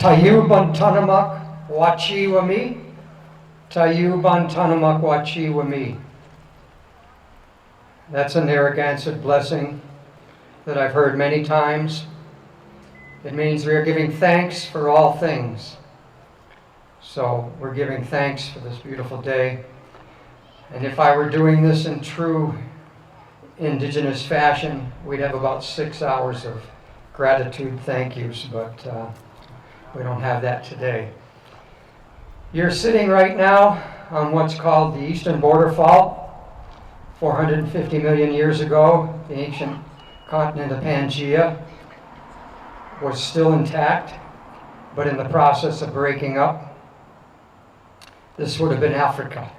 Tayubantanamuk Wachiwami, Tayubantanamuk Wachiwami. That's a Narragansett blessing that I've heard many times. It means we are giving thanks for all things. So we're giving thanks for this beautiful day. And if I were doing this in true Indigenous fashion, we'd have about 6 hours of gratitude thank yous, but we don't have that today. You're sitting right now on what's called the Eastern Border Fault. 450 million years ago, the ancient continent of Pangaea was still intact, but in the process of breaking up. This would have been Africa.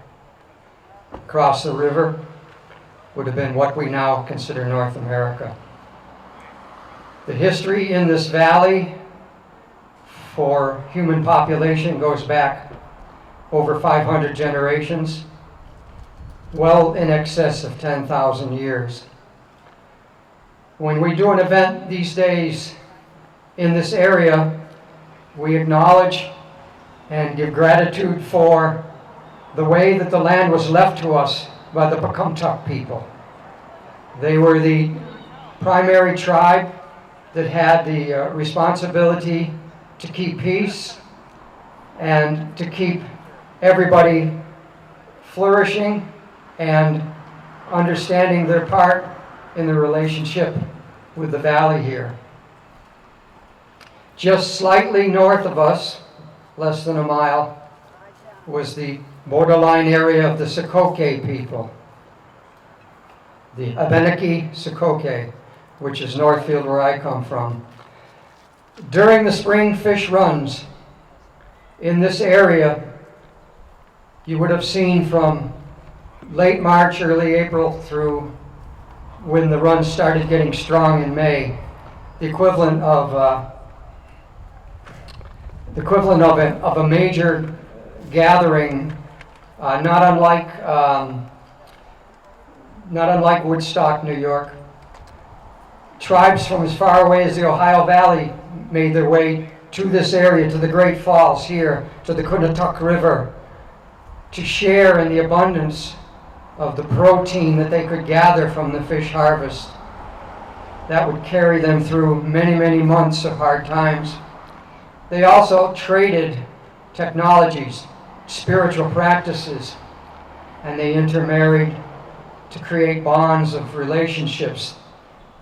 Across the river would have been what we now consider North America. The history in this valley for human population goes back over 500 generations, well in excess of 10,000 years. When we do an event these days in this area, we acknowledge and give gratitude for the way that the land was left to us by the Pecumtuck people. They were the primary tribe that had the responsibility to keep peace and to keep everybody flourishing and understanding their part in the relationship with the valley here. Just slightly north of us, less than a mile, was the borderline area of the Sokoke people, the Abenaki Sokoke, which is Northfield where I come from. During the spring fish runs in this area, you would have seen from late March, early April through when the runs started getting strong in May, the equivalent of a major gathering, not unlike Woodstock, New York. Tribes from as far away as the Ohio Valley made their way to this area, to the Great Falls here, to the Kunatuck River, to share in the abundance of the protein that they could gather from the fish harvest. That would carry them through many, many months of hard times. They also traded technologies, spiritual practices, and they intermarried to create bonds of relationships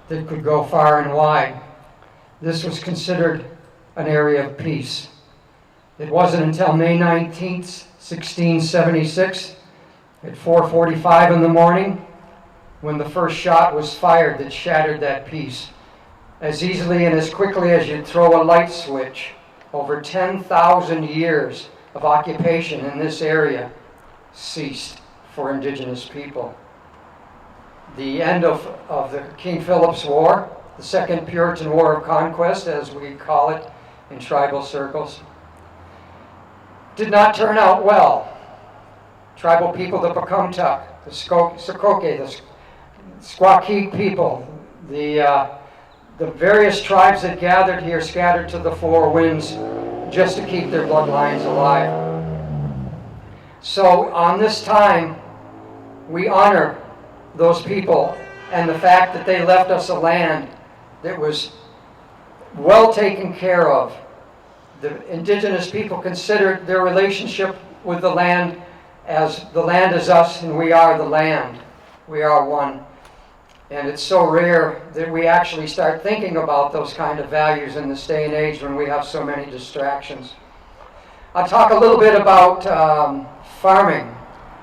that could go far and wide. This was considered an area of peace. It wasn't until May 19th, 1676, at 4:45 in the morning, when the first shot was fired that shattered that peace. As easily and as quickly as you'd throw a light switch, over 10,000 years of occupation in this area ceased for Indigenous people. The end of the King Philip's War, the Second Puritan War of Conquest, as we call it in tribal circles, did not turn out well. Tribal people, the Pecumtuck, the Sokoke, the Squakeek people, the various tribes that gathered here scattered to the four winds just to keep their bloodlines alive. So on this time, we honor those people and the fact that they left us a land that was well taken care of. The Indigenous people considered their relationship with the land as the land is us and we are the land. We are one. And it's so rare that we actually start thinking about those kind of values in this day and age when we have so many distractions. I'll talk a little bit about farming.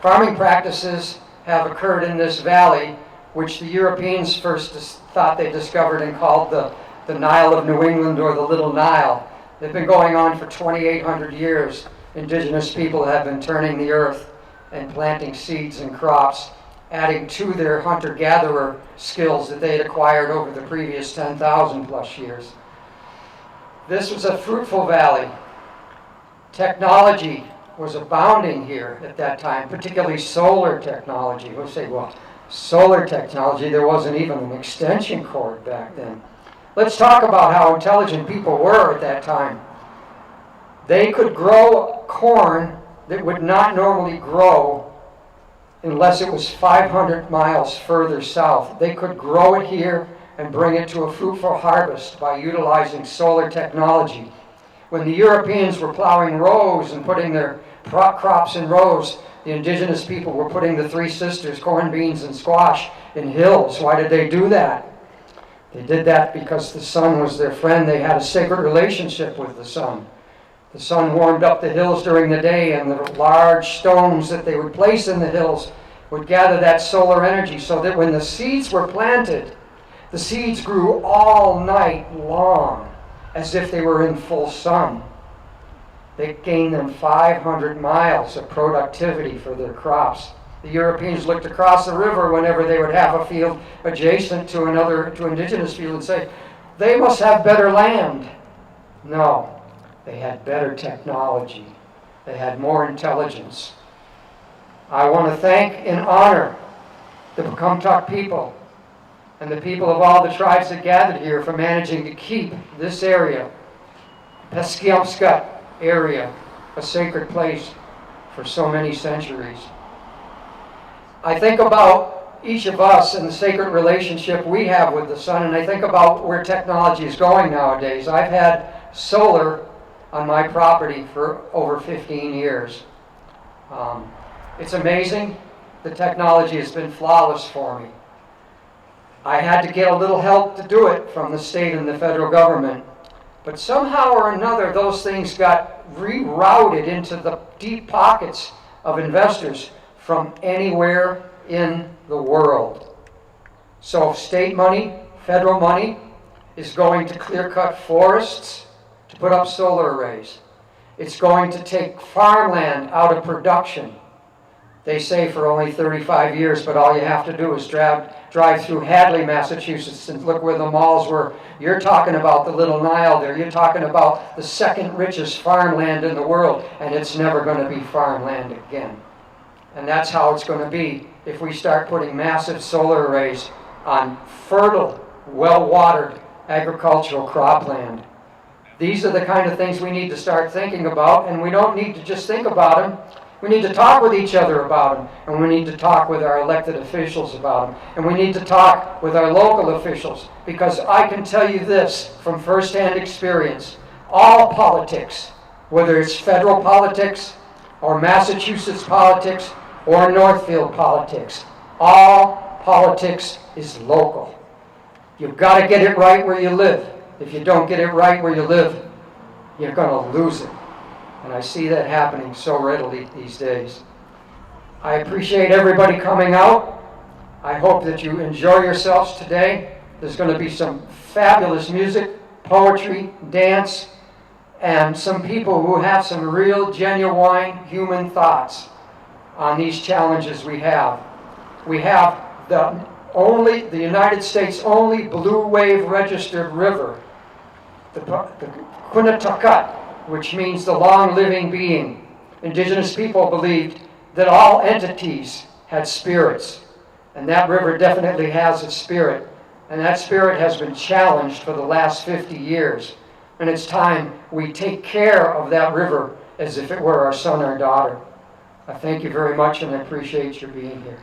Farming practices have occurred in this valley, which the Europeans first thought they discovered and called the Nile of New England, or the Little Nile. They've been going on for 2,800 years. Indigenous people have been turning the earth and planting seeds and crops, adding to their hunter-gatherer skills that they had acquired over the previous 10,000 plus years. This was a fruitful valley. Technology was abounding here at that time, particularly solar technology. We'll say, well, solar technology, there wasn't even an extension cord back then. Let's talk about how intelligent people were at that time. They could grow corn that would not normally grow unless it was 500 miles further south. They could grow it here and bring it to a fruitful harvest by utilizing solar technology. When the Europeans were plowing rows and putting their crops in rows, the indigenous people were putting the three sisters, corn, beans, and squash, in hills. Why did they do that? They did that because the sun was their friend. They had a sacred relationship with the sun. The sun warmed up the hills during the day, and the large stones that they would place in the hills would gather that solar energy so that when the seeds were planted, the seeds grew all night long as if they were in full sun. They gained them 500 miles of productivity for their crops. The Europeans looked across the river whenever they would have a field adjacent to indigenous field and say, they must have better land. No. They had better technology. They had more intelligence. I want to thank and honor the Pecumtuck people and the people of all the tribes that gathered here for managing to keep this area, Peskiumscut area, a sacred place for so many centuries. I think about each of us and the sacred relationship we have with the sun, and I think about where technology is going nowadays. I've had solar on my property for over 15 years. It's amazing. The technology has been flawless for me. I had to get a little help to do it from the state and the federal government. But somehow or another, those things got rerouted into the deep pockets of investors from anywhere in the world. So state money, federal money, is going to clear-cut forests to put up solar arrays. It's going to take farmland out of production. They say for only 35 years, but all you have to do is drive through Hadley, Massachusetts, and look where the malls were. You're talking about the Little Nile there. You're talking about the second richest farmland in the world, and it's never going to be farmland again. And that's how it's going to be if we start putting massive solar arrays on fertile, well-watered agricultural cropland. These are the kind of things we need to start thinking about, and we don't need to just think about them. We need to talk with each other about them, and we need to talk with our elected officials about them, and we need to talk with our local officials, because I can tell you this from firsthand experience. All politics, whether it's federal politics or Massachusetts politics or Northfield politics, all politics is local. You've got to get it right where you live. If you don't get it right where you live, you're going to lose it. And I see that happening so readily these days. I appreciate everybody coming out. I hope that you enjoy yourselves today. There's going to be some fabulous music, poetry, dance, and some people who have some real, genuine human thoughts on these challenges we have. We have the United States' only blue wave registered river, the Quinnipiac, which means the long-living being. Indigenous people believed that all entities had spirits, and that river definitely has a spirit, and that spirit has been challenged for the last 50 years, and it's time we take care of that river as if it were our son or daughter. I thank you very much, and I appreciate your being here.